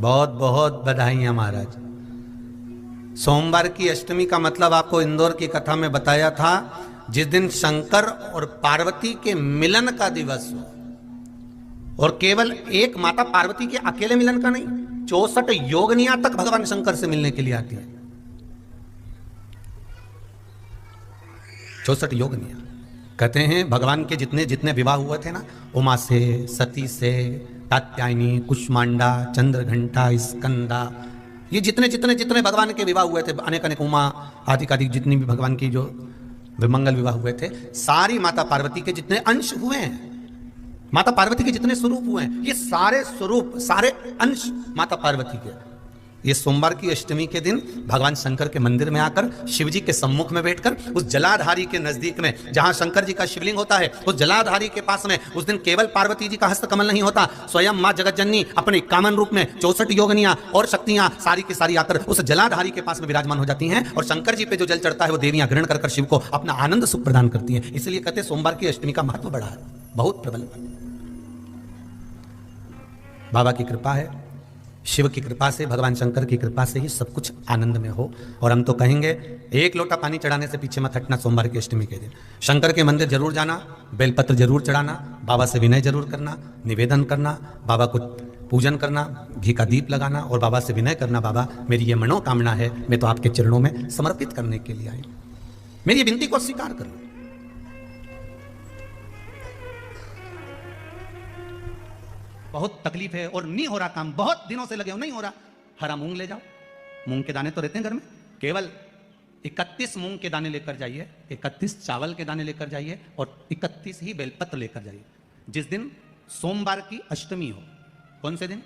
बहुत बहुत बधाइयां महाराज। सोमवार की अष्टमी का मतलब आपको इंदौर की कथा में बताया था, जिस दिन शंकर और पार्वती के मिलन का दिवस हो, और केवल एक माता पार्वती के अकेले मिलन का नहीं, 64 योगनियां तक भगवान शंकर से मिलने के लिए आती है। 64 योगनियां। कहते हैं भगवान के जितने जितने विवाह हुए थे ना, उमा से, सती से, कात्यायनी, कुष्मांडा, चंद्रघंटा, स्कंदा, ये जितने जितने जितने भगवान के विवाह हुए थे, अनेक अनेक उमा आदि आदि जितनी भी भगवान की जो विमंगल विवाह हुए थे, सारी माता पार्वती के जितने अंश हुए हैं, माता पार्वती के जितने स्वरूप हुए हैं, ये सारे स्वरूप, सारे अंश माता पार्वती के। ये सोमवार की अष्टमी के दिन भगवान शंकर के मंदिर में आकर शिव जी के सम्मुख में बैठकर उस जलाधारी के नजदीक में, जहां शंकर जी का शिवलिंग होता है, उस जलाधारी के पास में उस दिन केवल पार्वती जी का हस्त कमल नहीं होता, स्वयं मां जगत जननी अपने कामन रूप में 64 योगनियां और शक्तियां सारी की सारी आकर उस जलाधारी के पास में विराजमान हो जाती हैं, और शंकर जी पे जो जल चढ़ता है वो देवियां ग्रहण कर शिव को अपना आनंद सुख प्रदान करती हैं। इसलिए कहते हैं सोमवार की अष्टमी का महत्व बड़ा है, बहुत प्रबल। बाबा की कृपा है, शिव की कृपा से, भगवान शंकर की कृपा से ही सब कुछ आनंद में हो। और हम तो कहेंगे एक लोटा पानी चढ़ाने से पीछे मत हटना। सोमवार की अष्टमी के दिन शंकर के मंदिर जरूर जाना, बेलपत्र जरूर चढ़ाना, बाबा से विनय जरूर करना, निवेदन करना, बाबा को पूजन करना, घी का दीप लगाना और बाबा से विनय करना, बाबा मेरी ये मनोकामना है, मैं तो आपके चरणों में समर्पित करने के लिए आई, मेरी ये विनती को स्वीकार कर लो। बहुत तकलीफ है और नहीं हो रहा काम, बहुत दिनों से लगे हो, नहीं हो रहा, हरा मूंग ले जाओ। मूंग के दाने तो रहते हैं घर में, केवल 31 मूंग के दाने लेकर जाइए, 31 चावल के दाने लेकर जाइए और 31 ही बेलपत्र लेकर जाइए। जिस दिन सोमवार की अष्टमी हो, कौन से दिन?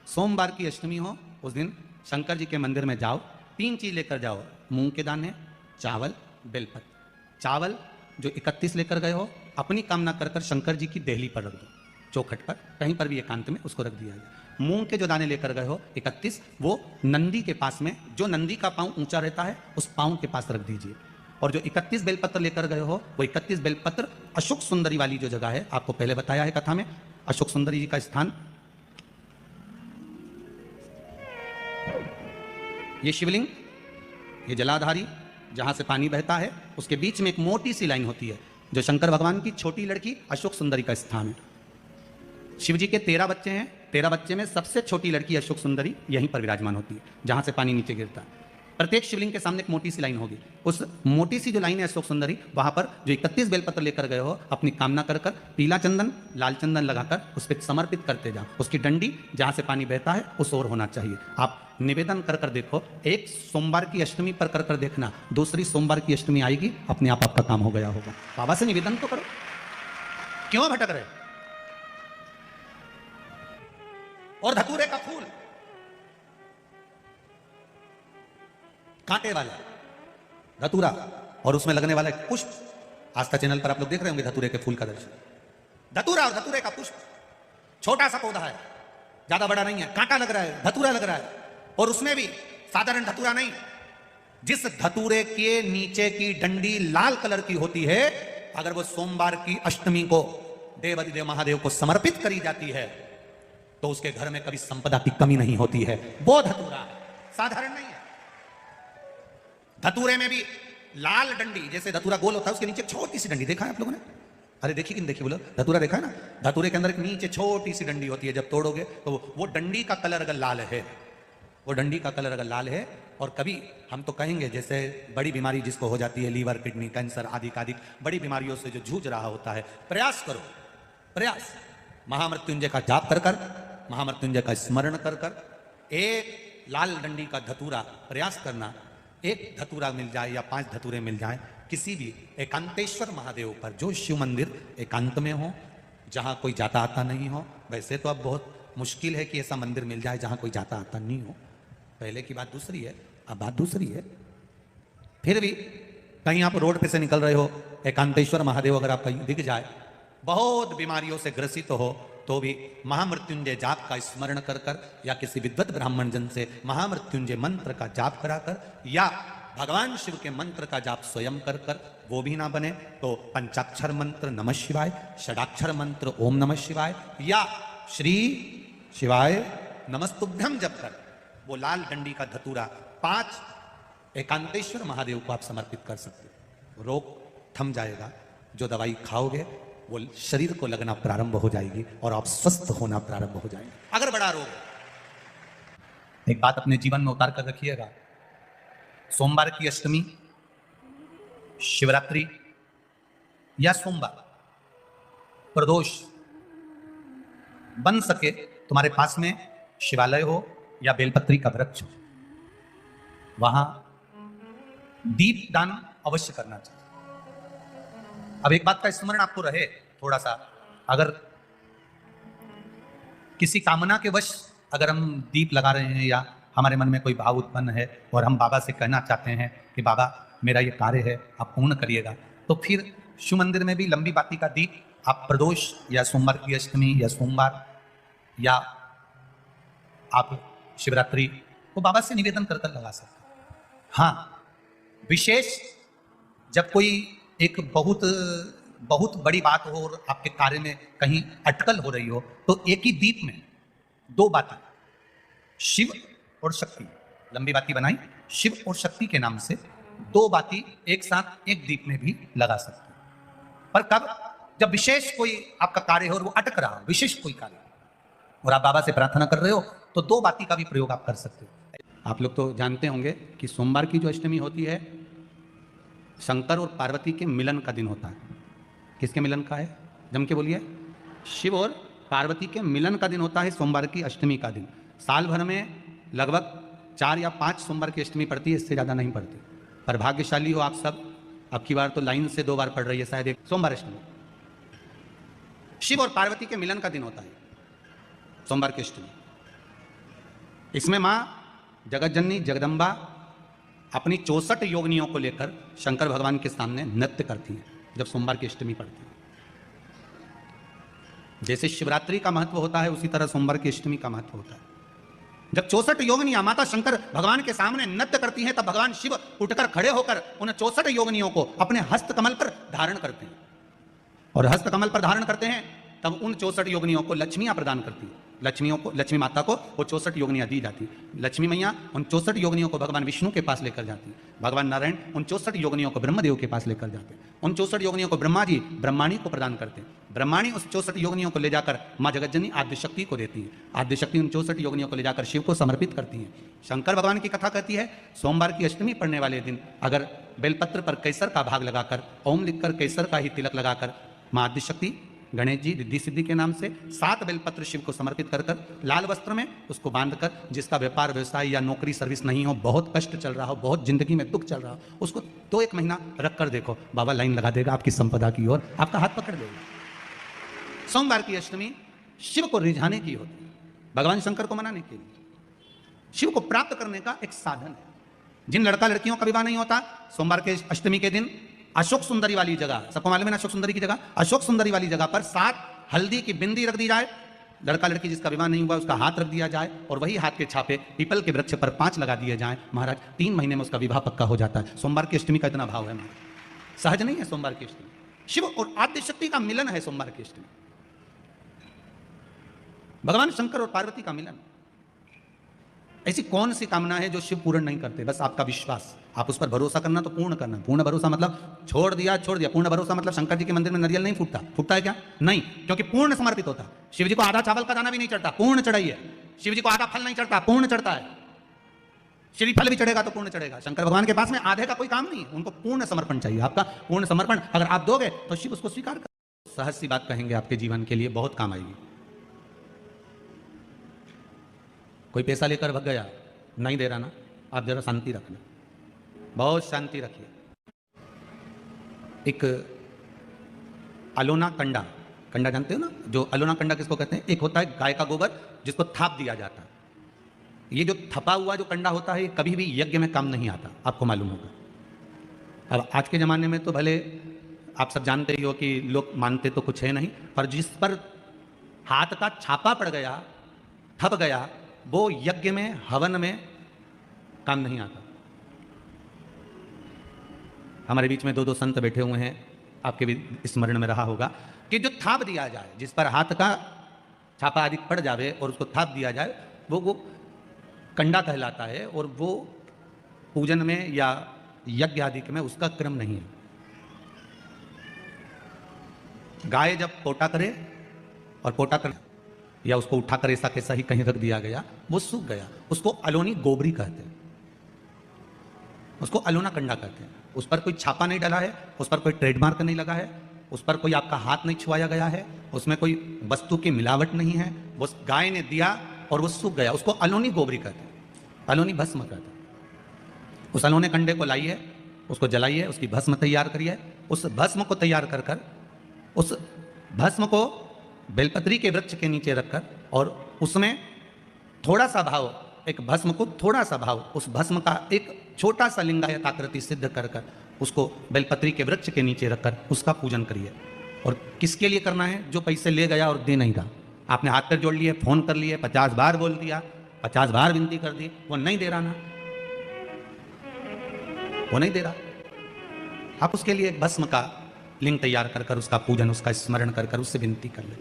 सोमवार की अष्टमी हो, उस दिन शंकर जी के मंदिर में जाओ, 3 चीज लेकर जाओ, मूंग के दाने, चावल, बेलपत्र। चावल जो 31 लेकर गए हो, अपनी कामना कर कर शंकर जी की देहली पर रख दो, चौखट पर, कहीं पर भी एकांत में उसको रख दिया जाए। मूंग के जो दाने लेकर गए हो 31, वो नंदी के पास में, जो नंदी का पांव ऊंचा रहता है उस पांव के पास रख दीजिए। और जो 31 बेलपत्र लेकर गए हो, वो 31 बेलपत्र अशोक सुंदरी वाली जो जगह है, आपको पहले बताया है कथा में, अशोक सुंदरी जी का स्थान, ये शिवलिंग, ये जलाधारी जहां से पानी बहता है, उसके बीच में एक मोटी सी लाइन होती है, जो शंकर भगवान की छोटी लड़की अशोक सुंदरी का स्थान है। शिव जी के 13 बच्चे हैं, 13 बच्चे में सबसे छोटी लड़की अशोक सुंदरी यहीं पर विराजमान होती है, जहां से पानी नीचे गिरता है। प्रत्येक शिवलिंग के सामने एक मोटी सी लाइन होगी, उस मोटी सी जो लाइन है अशोक सुंदरी, वहां पर जो 31 बेलपत्र लेकर गए हो, अपनी कामना कर कर पीला चंदन, लाल चंदन लगाकर उस पर समर्पित करते जाओ। उसकी डंडी जहां से पानी बहता है उस ओर होना चाहिए। आप निवेदन कर कर देखो, एक सोमवार की अष्टमी पर कर कर देखना, दूसरी सोमवार की अष्टमी आएगी, अपने आप आपका काम हो गया होगा। बाबा से निवेदन तो करो, क्यों भटक रहे? और धतूरे का फूल, कांटे वाला धतूरा, और उसमें लगने वाला एक पुष्प, आस्था चैनल पर आप लोग देख रहे होंगे धतूरे के फूल का दर्शन। धतूरा और धतूरे का पुष्प, छोटा सा पौधा है, ज्यादा बड़ा नहीं है, कांटा लग रहा है, धतूरा लग रहा है, और उसमें भी साधारण धतूरा नहीं, जिस धतूरे के नीचे की डंडी लाल कलर की होती है, अगर वो सोमवार की अष्टमी को देवाधिदेव महादेव को समर्पित करी जाती है, तो उसके घर में कभी संपदा की कमी नहीं होती है। वो धतूरा है, साधारण नहीं है। धतूरे में भी लाल डंडी, जैसे धतूरा गोल होता है, उसके नीचे छोटी सी डंडी, देखा है आप लोगों ने? अरे देखी कि नहीं देखी बोलो? धतूरा देखा है ना? धतूरे के अंदर एक नीचे छोटी सी डंडी होती है, जब तोड़ोगे तो वो डंडी का कलर अगर लाल है, वो डंडी का कलर अगर लाल है, और कभी हम तो कहेंगे जैसे बड़ी बीमारी जिसको हो जाती है, लीवर, किडनी, कैंसर आदि आदि बड़ी बीमारियों से जो जूझ रहा होता है, प्रयास करो, प्रयास, महामृत्युंजय का जाप कर कर, महामृत्युंजय का स्मरण कर कर, एक लाल डंडी का धतूरा प्रयास करना, एक धतूरा मिल जाए या 5 धतूरे मिल जाए, किसी भी एकांतेश्वर महादेव पर, जो शिव मंदिर एकांत में हो, जहां कोई जाता आता नहीं हो। वैसे तो अब बहुत मुश्किल है कि ऐसा मंदिर मिल जाए जहां कोई जाता आता नहीं हो, पहले की बात दूसरी है, अब बात दूसरी है। फिर भी कहीं आप रोड पे से निकल रहे हो, एकांतेश्वर महादेव अगर आप कहीं दिख जाए, बहुत बीमारियों से ग्रसित हो, तो भी महामृत्युंजय जाप का स्मरण कर कर, या किसी विद्वत ब्राह्मण जन से महामृत्युंजय मंत्र का जाप करा कर, या भगवान शिव के मंत्र का जाप स्वयं कर कर, वो भी ना बने तो पंचाक्षर मंत्र नमः शिवाय, षडाक्षर मंत्र ओम नमः शिवाय, या श्री शिवाय नमस्तुभ्यम जब कर वो लाल डंडी का धतूरा 5 एकांतेश्वर महादेव को आप समर्पित कर सकते हो। रोग थम जाएगा, जो दवाई खाओगे वो शरीर को लगना प्रारंभ हो जाएगी और आप स्वस्थ होना प्रारंभ हो जाएंगे। अगर बड़ा रोग, एक बात अपने जीवन में उतार कर रखिएगा, सोमवार की अष्टमी, शिवरात्रि या सोमवार, प्रदोष, बन सके तुम्हारे पास में शिवालय हो या बेलपत्री का वृक्ष हो, वहां दीप दान अवश्य करना चाहिए। अब एक बात का स्मरण आपको रहे थोड़ा सा, अगर किसी कामना के वश अगर हम दीप लगा रहे हैं या हमारे मन में कोई भाव उत्पन्न है और हम बाबा से कहना चाहते हैं कि बाबा मेरा ये कार्य है आप पूर्ण करिएगा, तो फिर शिव मंदिर में भी लंबी बाती का दीप आप प्रदोष या सोमवार की अष्टमी या सोमवार या आप शिवरात्रि को बाबा से निवेदन कर लगा सकते हैं। हाँ, विशेष जब कोई एक बहुत बड़ी बात हो और आपके कार्य में कहीं अटकल हो रही हो, तो एक ही दीप में 2 बातें, शिव और शक्ति, लंबी बाती बनाई शिव और शक्ति के नाम से 2 बाती एक साथ एक दीप में भी लगा सकते हैं। पर कब? जब विशेष कोई आपका कार्य हो और वो अटक रहा हो, विशेष कोई कार्य, और आप बाबा से प्रार्थना कर रहे हो, तो 2 बाती का भी प्रयोग आप कर सकते हो। आप लोग तो जानते होंगे कि सोमवार की जो अष्टमी होती है, शंकर और पार्वती के मिलन का दिन होता है। किसके मिलन का है? जम के बोलिए। शिव और पार्वती के मिलन का दिन होता है सोमवार की अष्टमी का दिन। साल भर में लगभग 4 या 5 सोमवार की अष्टमी पड़ती है, इससे ज़्यादा नहीं पड़ती। पर भाग्यशाली हो आप सब, अब की बार तो लाइन से 2 बार पड़ रही है शायद एक सोमवार अष्टमी। शिव और पार्वती के मिलन का दिन होता है सोमवार की अष्टमी। इसमें माँ जगत जननी जगदम्बा अपनी 64 योगिनियों को लेकर शंकर भगवान के सामने नृत्य करती हैं जब सोमवार की अष्टमी पड़ती है। जैसे शिवरात्रि का महत्व होता है, उसी तरह सोमवार की अष्टमी का महत्व होता है। जब 64 योगिनियां माता शंकर भगवान के सामने नृत्य करती हैं, तब भगवान शिव उठकर खड़े होकर उन 64 योगिनियों को अपने हस्त कमल पर धारण करते हैं, और हस्त कमल पर धारण करते हैं तब उन 64 योगिनियों को लक्ष्मियां प्रदान करती है। लक्ष्मी माता को वो 64 योगिनियां दी जाती। लक्ष्मी मैया उन 64 योगिनियों को भगवान विष्णु के पास लेकर जाती है। भगवान नारायण उन 64 योगिनियों को ब्रह्मदेव के पास लेकर जाते हैं। उन 64 योगिनियों को ब्रह्मा जी ब्रह्माणी को प्रदान करते हैं। ब्रह्माणी उस 64 योगिनियों को ले जाकर माँ जगतजननी आद्यशक्ति को देती है। आद्यशक्ति उन 64 योगिनियों को ले जाकर शिव को समर्पित करती हैं। शंकर भगवान की कथा कहती है, सोमवार की अष्टमी पढ़ने वाले दिन अगर बेलपत्र पर केसर का भाग लगाकर, ओम लिखकर केसर का ही तिलक लगाकर माँ आद्यशक्ति गणेश जी रिद्धि सिद्धि के नाम से 7 बेलपत्र शिव को समर्पित कर लाल वस्त्र में उसको बांधकर, जिसका व्यापार व्यवसाय या नौकरी सर्विस नहीं हो, बहुत कष्ट चल रहा हो, बहुत जिंदगी में दुख चल रहा हो, उसको 2-1 महीना रख कर देखो, बाबा लाइन लगा देगा आपकी संपदा की ओर, आपका हाथ पकड़ देगा। सोमवार की अष्टमी शिव को रिझाने की होती है, भगवान शंकर को मनाने के लिए, शिव को प्राप्त करने का एक साधन है। जिन लड़का लड़कियों का विवाह नहीं होता, सोमवार के अष्टमी के दिन अशोक सुंदरी वाली जगह, सबको मालूम है ना अशोक सुंदरी की जगह, अशोक सुंदरी वाली जगह पर 7 हल्दी की बिंदी रख दी जाए, लड़का लड़की जिसका विवाह नहीं हुआ उसका हाथ रख दिया जाए, और वही हाथ के छापे पीपल के वृक्ष पर 5 लगा दिए जाए। महाराज 3 महीने में उसका विवाह पक्का हो जाता है। सोमवार की अष्टमी का इतना भाव है महाराज, सहज नहीं है सोमवार की अष्टमी। शिव और आद्यशक्ति का मिलन है सोमवार की अष्टमी, भगवान शंकर और पार्वती का मिलन। ऐसी कौन सी कामना है जो शिव पूर्ण नहीं करते? बस आपका विश्वास, आप उस पर भरोसा करना तो पूर्ण करना। पूर्ण भरोसा मतलब छोड़ दिया। पूर्ण भरोसा मतलब शंकर जी के मंदिर में नारियल नहीं फूटता है क्या? नहीं, क्योंकि पूर्ण समर्पित होता है। शिव जी को आधा चावल का दाना भी नहीं चढ़ता, पूर्ण चढ़ाइए। शिव जी को आधा फल नहीं चढ़ता, पूर्ण चढ़ता है। श्रीफल भी चढ़ेगा तो पूर्ण चढ़ेगा। शंकर भगवान के पास में आधे का कोई काम नहीं, उनको पूर्ण समर्पण चाहिए। आपका पूर्ण समर्पण अगर आप दोगे तो शिव उसको स्वीकार कर। सहज सी बात कहेंगे, आपके जीवन के लिए बहुत काम आएगी। कोई पैसा लेकर भग गया, नहीं दे रहा ना, आप जरा शांति रखना, बहुत शांति रखिए। एक अलोना कंडा जानते हो ना, जो अलोना कंडा किसको कहते हैं? एक होता है गाय का गोबर जिसको थाप दिया जाता है। ये जो थपा हुआ जो कंडा होता है, ये कभी भी यज्ञ में काम नहीं आता, आपको मालूम होगा। अब आज के ज़माने में तो भले आप सब जानते ही हो कि लोग मानते तो कुछ है नहीं, पर जिस पर हाथ का छापा पड़ गया, थप गया, वो यज्ञ में हवन में काम नहीं आता। हमारे बीच में 2 संत बैठे हुए हैं, आपके भी स्मरण में रहा होगा कि जो थाप दिया जाए, जिस पर हाथ का छापा आदि पड़ जावे और उसको थाप दिया जाए, वो कंडा कहलाता है, और वो पूजन में या यज्ञ आदि में उसका क्रम नहीं है। गाय जब पोटा करे और पोटा करे या उसको उठाकर ऐसा कैसा ही कहीं रख दिया गया, वो सूख गया, उसको अलोनी गोबरी कहते हैं, उसको अलोना कंडा कहते हैं। उस पर कोई छापा नहीं डाला है, उस पर कोई ट्रेडमार्क नहीं लगा है, उस पर कोई आपका हाथ नहीं छुआया गया है, उसमें कोई वस्तु की मिलावट नहीं है, वो गाय ने दिया और वो सूख गया, उसको अलोनी गोबरी कहते हैं, अलोनी भस्म कहते हैं। उस अलोने कंडे को लाइए, उसको जलाइए, उसकी भस्म तैयार करिए। उस भस्म को तैयार कर कर उस भस्म को बेलपत्री के वृक्ष के नीचे रखकर, और उसमें थोड़ा सा भाव, एक भस्म को थोड़ा सा भाव, उस भस्म का एक छोटा सा लिंगायत आकृति सिद्ध कर कर उसको बेलपत्री के वृक्ष के नीचे रखकर उसका पूजन करिए। और किसके लिए करना है? जो पैसे ले गया और दे नहीं रहा। आपने हाथ पैर जोड़ लिए, फोन कर लिए, 50 बार बोल दिया, 50 बार विनती कर दी, वो नहीं दे रहा ना, वो नहीं दे रहा। आप उसके लिए एक भस्म का लिंग तैयार कर कर उसका पूजन, उसका स्मरण कर कर उससे विनती कर ले।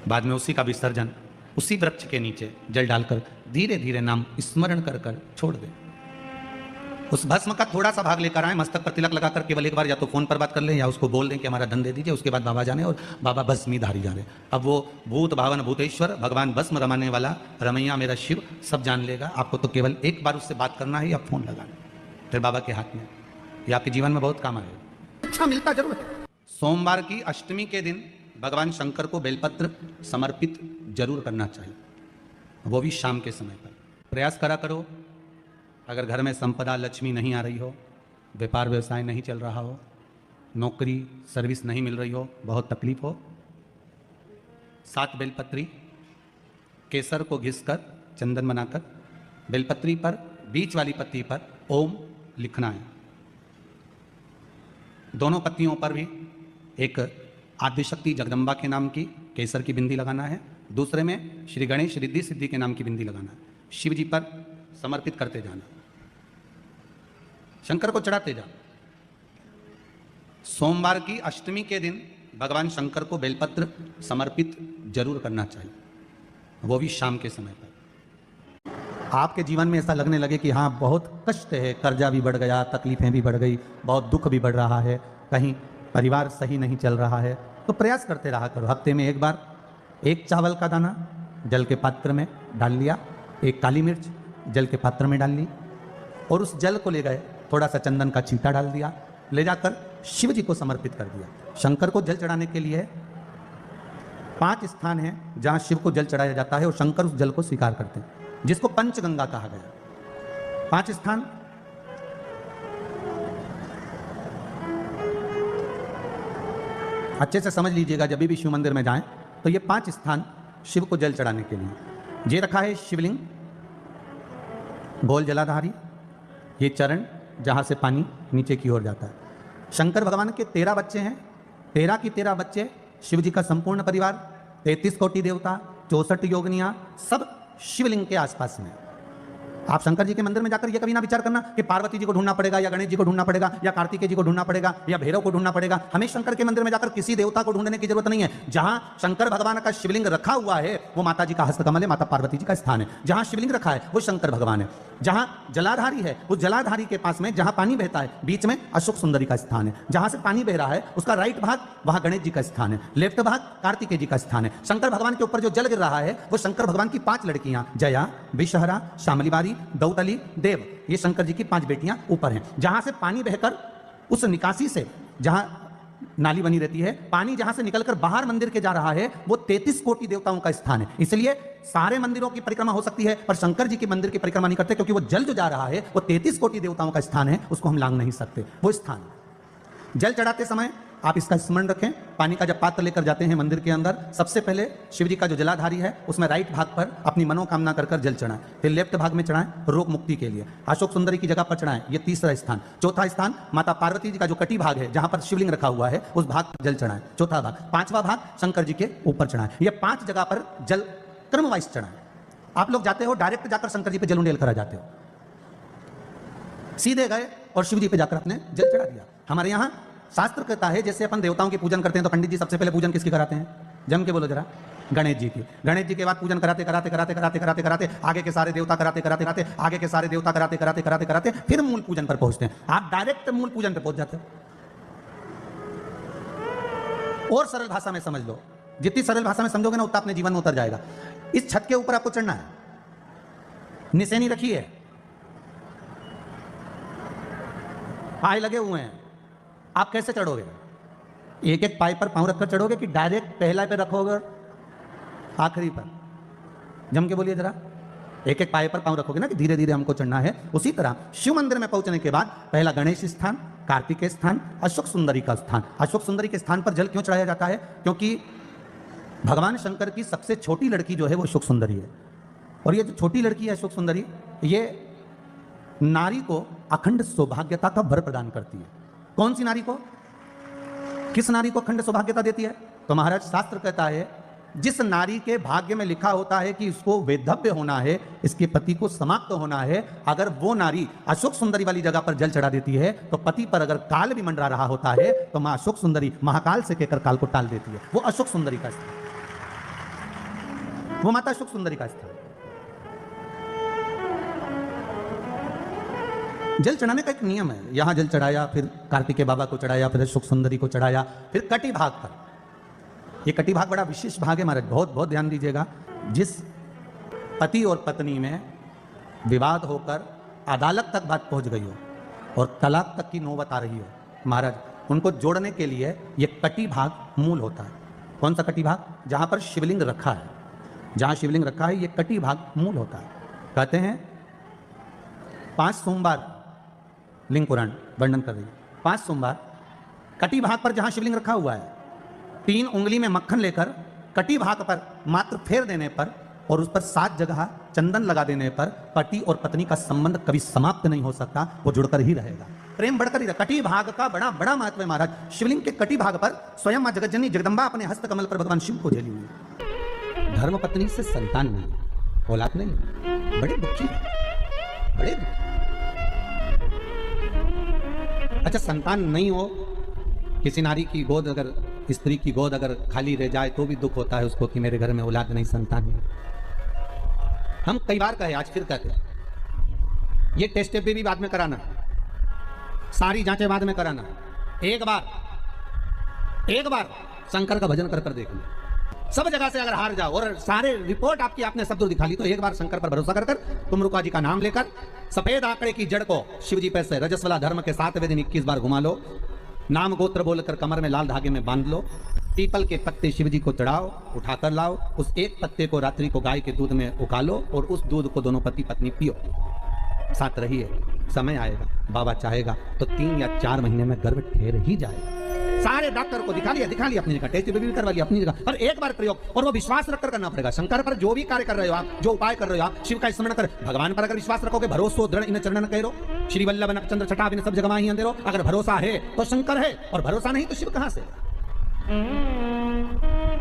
बाद में उसी का विसर्जन उसी वृक्ष के नीचे जल डालकर धीरे धीरे नाम स्मरण कर कर छोड़ दे। उस भस्म का थोड़ा सा भाग लेकर आए, मस्तक पर तिलक लगाकर केवल एक बार या तो फोन पर बात कर लें या उसको बोल दें कि हमारा धन दे दीजिए। उसके बाद बाबा जाने और बाबा भस्मी धारी जाने। अब वो भूत भावन भूतेश्वर भगवान भस्म रमाने वाला रमैया मेरा शिव सब जान लेगा। आपको तो केवल एक बार उससे बात करना है या फोन लगाना, फिर बाबा के हाथ में। ये आपके जीवन में बहुत काम आएगा, अच्छा मिलता जरूर है। सोमवार की अष्टमी के दिन भगवान शंकर को बेलपत्र समर्पित जरूर करना चाहिए, वो भी शाम के समय पर। प्रयास करा करो, अगर घर में संपदा लक्ष्मी नहीं आ रही हो, व्यापार व्यवसाय नहीं चल रहा हो, नौकरी सर्विस नहीं मिल रही हो, बहुत तकलीफ हो, 7 बेलपत्री केसर को घिसकर चंदन बनाकर बेलपत्री पर बीच वाली पत्ती पर ओम लिखना है। दोनों पत्तियों पर भी एक आद्यशक्ति जगदम्बा के नाम की केसर की बिंदी लगाना है, दूसरे में श्री गणेश रिद्धि सिद्धि के नाम की बिंदी लगाना है। शिव जी पर समर्पित करते जाना, शंकर को चढ़ाते जाना। सोमवार की अष्टमी के दिन भगवान शंकर को बेलपत्र समर्पित जरूर करना चाहिए, वो भी शाम के समय पर। आपके जीवन में ऐसा लगने लगे कि हाँ बहुत कष्ट है, कर्जा भी बढ़ गया, तकलीफें भी बढ़ गई, बहुत दुख भी बढ़ रहा है, कहीं परिवार सही नहीं चल रहा है, तो प्रयास करते रहा करो। हफ्ते में एक बार एक चावल का दाना जल के पात्र में डाल लिया, एक काली मिर्च जल के पात्र में डाल ली, और उस जल को ले गए, थोड़ा सा चंदन का छींटा डाल दिया, ले जाकर शिव जी को समर्पित कर दिया। शंकर को जल चढ़ाने के लिए 5 स्थान हैं जहां शिव को जल चढ़ाया जाता है और शंकर उस जल को स्वीकार करते हैं, जिसको पंचगंगा कहा गया। 5 स्थान, अच्छे से समझ लीजिएगा, जब भी शिव मंदिर में जाएं तो ये 5 स्थान शिव को जल चढ़ाने के लिए ये रखा है। शिवलिंग, गोल जलाधारी, ये चरण जहां से पानी नीचे की ओर जाता है। शंकर भगवान के 13 बच्चे हैं, 13 की 13 बच्चे, शिव जी का संपूर्ण परिवार, 33 कोटि देवता, 64 योगनियां, सब शिवलिंग के आसपास में। आप शंकर जी के मंदिर में जाकर ये कभी ना विचार करना कि पार्वती जी को ढूंढना पड़ेगा या गणेश जी को ढूंढना पड़ेगा या कार्तिकेय जी को ढूंढना पड़ेगा या भैरव को ढूंढना पड़ेगा। हमें शंकर के मंदिर में जाकर किसी देवता को ढूंढने की जरूरत नहीं है। जहां शंकर भगवान का शिवलिंग रखा हुआ है वो माता जी का हस्तकमल है, माता पार्वती जी का स्थान है। जहां शिवलिंग रखा है वो शंकर भगवान है। जहां जलाधारी है उस जलाधारी के पास में जहां पानी बहता है बीच में अशोक सुंदरी का स्थान है। जहां से पानी बह रहा है उसका राइट भाग वहां गणेश जी का स्थान है, लेफ्ट भाग कार्तिकेय जी का स्थान है। शंकर भगवान के ऊपर जो जल गिर रहा है वो शंकर भगवान की 5 लड़कियां, जया, विषहरा, शामलीबारी, दौतली, देव, ये शंकर जी की 5 बेटियां ऊपर हैं। जहां से पानी बहकर उस निकासी से, जहां नाली बनी रहती है, पानी जहां से निकलकर बाहर मंदिर के जा रहा है वो 33 कोटि देवताओं का स्थान है। इसलिए सारे मंदिरों की परिक्रमा हो सकती है पर शंकर जी के मंदिर की परिक्रमा नहीं करते, क्योंकि वो जल जो जा रहा है वो 33 कोटि देवताओं का स्थान है, उसको हम लांग नहीं सकते। वो स्थान जल चढ़ाते समय आप इसका स्मरण रखें। पानी का जब पात्र लेकर जाते हैं मंदिर के अंदर, सबसे पहले शिव जी का जो जलाधारी है उसमें राइट भाग पर अपनी मनोकामना कर कर जल चढ़ाएं, फिर लेफ्ट भाग में चढ़ाएं रोग मुक्ति के लिए, अशोक सुंदरी की जगह पर चढ़ाएं, ये 3रा स्थान। 4था स्थान माता पार्वती जी का जो कटी भाग है जहां पर शिवलिंग रखा हुआ है उस भाग पर जल चढ़ाएं, 4था भाग। 5वां भाग शंकर जी के ऊपर चढ़ाएं। ये 5 जगह पर जल क्रम वाइज चढ़ाएं। आप लोग जाते हो डायरेक्ट जाकर शंकर जी पे जल उंडेल करा जाते हो, सीधे गए और शिव जी पे जाकर अपने जल चढ़ा दिया। हमारे यहाँ शास्त्र कहता है जैसे अपन देवताओं की पूजन करते हैं तो पंडित जी सबसे पहले पूजन किसकी कराते हैं? जम के बोलो जरा, गणेश जी की। गणेश जी के बाद पूजन कराते कराते कराते कराते कराते कराते आगे के सारे देवता कराते कराते कराते आगे के सारे देवता कराते कराते कराते कराते फिर मूल पूजन पर पहुंचते हैं। आप डायरेक्ट मूल पूजन पर पहुंच जाते हो। और सरल भाषा में समझ लो, जितनी सरल भाषा में समझोगे ना उतना अपने जीवन में उतर जाएगा। इस छत के ऊपर आपको चढ़ना है, निशानी रखी है, पाए लगे हुए हैं, आप कैसे चढ़ोगे? एक एक पाए पर पांव रखकर चढ़ोगे कि डायरेक्ट पहला पे रखोगे आखिरी पर? जम के बोलिए जरा। एक एक पाए पर पांव रखोगे ना कि धीरे धीरे हमको चढ़ना है। उसी तरह शिव मंदिर में पहुंचने के बाद पहला गणेश स्थान, कार्तिकेय स्थान, अशोक सुंदरी का स्थान। अशोक सुंदरी के स्थान पर जल क्यों चढ़ाया जाता है? क्योंकि भगवान शंकर की सबसे छोटी लड़की जो है वो अशोक सुंदरी है। और ये जो छोटी लड़की है अशोक सुंदरी, ये नारी को अखंड सौभाग्यता का वर प्रदान करती है। कौन सी नारी को? किस नारी को अखंड सौभाग्यता देती है? तो महाराज शास्त्र कहता है जिस नारी के भाग्य में लिखा होता है कि इसको वैधव्य होना है, इसके पति को समाप्त होना है, अगर वो नारी अशोक सुंदरी वाली जगह पर जल चढ़ा देती है तो पति पर अगर काल भी मंडरा रहा होता है तो मां अशोक सुंदरी महाकाल से कहकर काल को टाल देती है। वो अशोक सुंदरी का स्थान, वो माता अशोक सुंदरी का स्थान। जल चढ़ाने का एक नियम है। यहां जल चढ़ाया, फिर कार्तिकेय बाबा को चढ़ाया, फिर अशोक सुंदरी को चढ़ाया, फिर कटी भाग पर। ये कटी भाग बड़ा विशेष भाग है महाराज, बहुत बहुत ध्यान दीजिएगा। जिस पति और पत्नी में विवाद होकर अदालत तक बात पहुंच गई हो और तलाक तक की नौबत आ रही हो, महाराज उनको जोड़ने के लिए ये कटी भाग मूल होता है। कौन सा कटी भाग? जहां पर शिवलिंग रखा है, जहां शिवलिंग रखा है ये कटी भाग मूल होता है। कहते हैं 5 सोमवार लिंग पुराण वर्णन कर रही है। 5 सोमवार कटी भाग पर जहां शिवलिंग रखा हुआ है, 3 उंगली में मक्खन लेकर कटी भाग पर मात्र फेर देने पर और उस पर 7 जगह चंदन लगा देने पर पति और पत्नी का संबंध कभी समाप्त नहीं हो सकता, वो जुड़कर ही रहेगा, प्रेम बढ़कर ही रहेगा। कटी भाग का बड़ा बड़ा महत्व है महाराज। शिवलिंग के कटी भाग पर स्वयं मां जगतजननी जगदम्बा अपने हस्त कमल पर भगवान शिव को झेली हुई है। धर्म पत्नी से संतान नहीं, औलाद नहीं, बड़े दुखी है, बड़े दुखी। अच्छा, संतान नहीं हो, किसी नारी की गोद अगर, स्त्री की गोद अगर खाली रह जाए तो भी दुख होता है उसको कि मेरे घर में औलाद नहीं, संतान नहीं। हम कई बार कहे, आज फिर कहते हैं ये टेस्ट भी बाद में कराना, सारी जांचें बाद में कराना। एक बार शंकर का भजन कर कर देख लो। सब जगह से अगर हार जाओ और सारे रिपोर्ट आपकी आपने सब दूर दिखा ली, तो एक बार शंकर पर भरोसा कर कर तुम रुका जी का नाम लेकर सफेद आंकड़े की जड़ को शिवजी पर से रजस्वला धर्म के 7वें दिन 21 बार घुमा लो। नाम गोत्र बोलकर कमर में लाल धागे में बांध लो। पीपल के पत्ते शिवजी को चढ़ाओ, उठाकर लाओ। उस एक पत्ते को रात्रि को गाय के दूध में उकालो और उस दूध को दोनों पति पत्नी पियो। साथ रहिए, समय आएगा, बाबा चाहेगा तो 3 या 4 महीने में गर्भ ठहर ही जाएगा। सारे डॉक्टर को दिखा लिया अपनी जगह, टेस्ट भी करवा लिया अपनी जगह, पर एक बार प्रयोग, और वो विश्वास रखकर करना पड़ेगा। शंकर पर जो भी कार्य कर रहे हो आप, जो उपाय कर रहे हो आप, शिव का स्मरण कर, भगवान पर अगर विश्वास रखोगे, भरोसो दृढ़ इन चरणन करो, श्री वल्लभ नक्षत्र छटा बिन सब जगह ही अंधेरो। अगर भरोसा है तो शंकर है, और भरोसा नहीं तो शिव कहां से?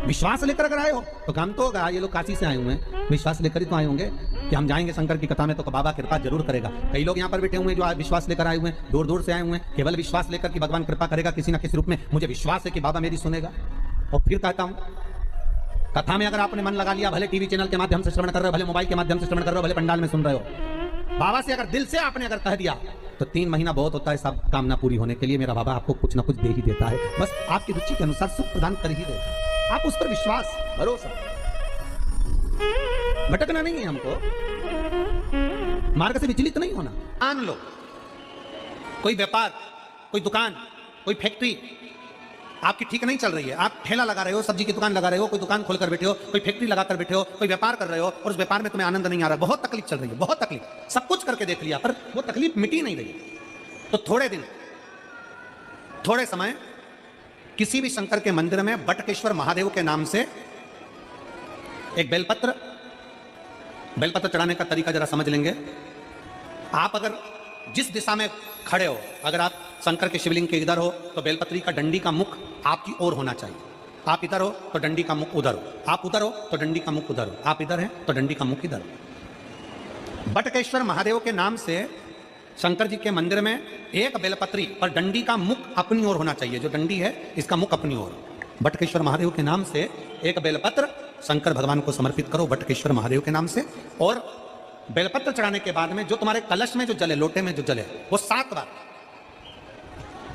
विश्वास लेकर अगर आए हो तो काम तो होगा। ये लोग काशी से आए हुए हैं, विश्वास लेकर ही तो आए होंगे कि हम जाएंगे शंकर की कथा में तो बाबा कृपा जरूर करेगा। कई लोग यहाँ पर बैठे हुए हैं जो आज विश्वास लेकर आए हुए हैं, दूर दूर से आए हुए हैं, केवल विश्वास लेकर कि भगवान कृपा करेगा किसी ना किसी रूप में, मुझे विश्वास है कि बाबा मेरी सुनेगा। और फिर कहता हूँ, कथा में अगर आपने मन लगा लिया, भले टीवी चैनल के माध्यम से श्रवण कर रहे हो, भले मोबाइल के माध्यम से श्रवण कर रहे हो, भले पंडाल में सुन रहे हो, बाबा से अगर दिल से आपने अगर कह दिया तो 3 महीना बहुत होता है सब कामना पूरी होने के लिए। मेरा बाबा आपको कुछ ना कुछ दे ही देता है, बस आपकी रुचि के अनुसार सुख प्रदान कर ही देता। आप उस पर विश्वास, भरोसा, भटकना नहीं है हमको, मार्ग से विचलित नहीं होना। मान लो कोई व्यापार, कोई दुकान, कोई फैक्ट्री आपकी ठीक नहीं चल रही है, आप ठेला लगा रहे हो, सब्जी की दुकान लगा रहे हो, कोई दुकान खोलकर बैठे हो, कोई फैक्ट्री लगाकर बैठे हो, कोई व्यापार कर रहे हो और उस व्यापार में तुम्हें आनंद नहीं आ रहा, बहुत तकलीफ चल रही है, बहुत तकलीफ, सब कुछ करके देख लिया पर वो तकलीफ मिटी नहीं रही, तो थोड़े दिन, थोड़े समय किसी भी शंकर के मंदिर में बटकेश्वर महादेव के नाम से एक बेलपत्र चढ़ाने का तरीका जरा समझ लेंगे। आप अगर जिस दिशा में खड़े हो, अगर आप शंकर के शिवलिंग के इधर हो तो बेलपत्री का डंडी का मुख आपकी ओर होना चाहिए। आप इधर हो तो डंडी का मुख उधर हो, आप उधर हो तो डंडी का मुख उधर हो, आप इधर हैं तो डंडी का मुख इधर हो। बटकेश्वर महादेव के नाम से शंकर जी के मंदिर में एक बेलपत्री और डंडी का मुख अपनी ओर होना चाहिए। जो डंडी है इसका मुख अपनी ओर। बटकेश्वर महादेव के नाम से एक बेलपत्र शंकर भगवान को समर्पित करो बटकेश्वर महादेव के नाम से। और बेलपत्र चढ़ाने के बाद में जो तुम्हारे कलश में जो जले, लोटे में जो जले, वो 7 बार,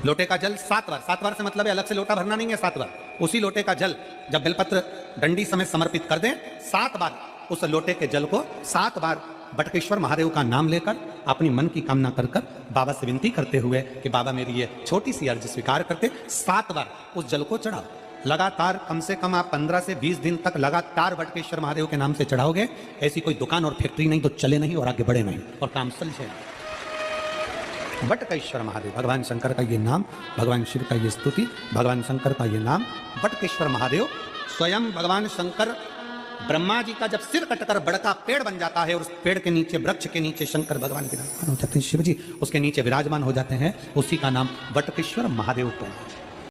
लोटे का जल 7 बार, 7 बार से मतलब है अलग से लोटा भरना नहीं है, 7 बार उसी लोटे का जल जब बेलपत्र डंडी समेत समर्पित कर दें, 7 बार उस लोटे के जल को 7 बार बटकेश्वर महादेव का नाम लेकर अपनी मन की कामना कर कर बाबा से विनती करते हुए कि बाबा मेरी ये छोटी सी अर्ज स्वीकार करते, 7 बार उस जल को चढ़ाओ। लगातार कम से कम आप 15 से 20 दिन तक लगातार बटकेश्वर महादेव के नाम से चढ़ाओगे, ऐसी कोई दुकान और फैक्ट्री नहीं तो चले नहीं और आगे बढ़े नहीं और काम सुलझे नहीं। बटकेश्वर महादेव, भगवान शंकर का ये नाम, भगवान शिव का ये स्तुति, भगवान शंकर का ये नाम बटकेश्वर महादेव। स्वयं भगवान शंकर ब्रह्मा जी का जब सिर कटकर बड़का पेड़ बन जाता है और उस पेड़ के नीचे, वृक्ष के नीचे शंकर भगवान विराजमान हो जाते हैं, शिव जी उसके नीचे विराजमान हो जाते हैं, उसी का नाम बटकेश्वर महादेव को।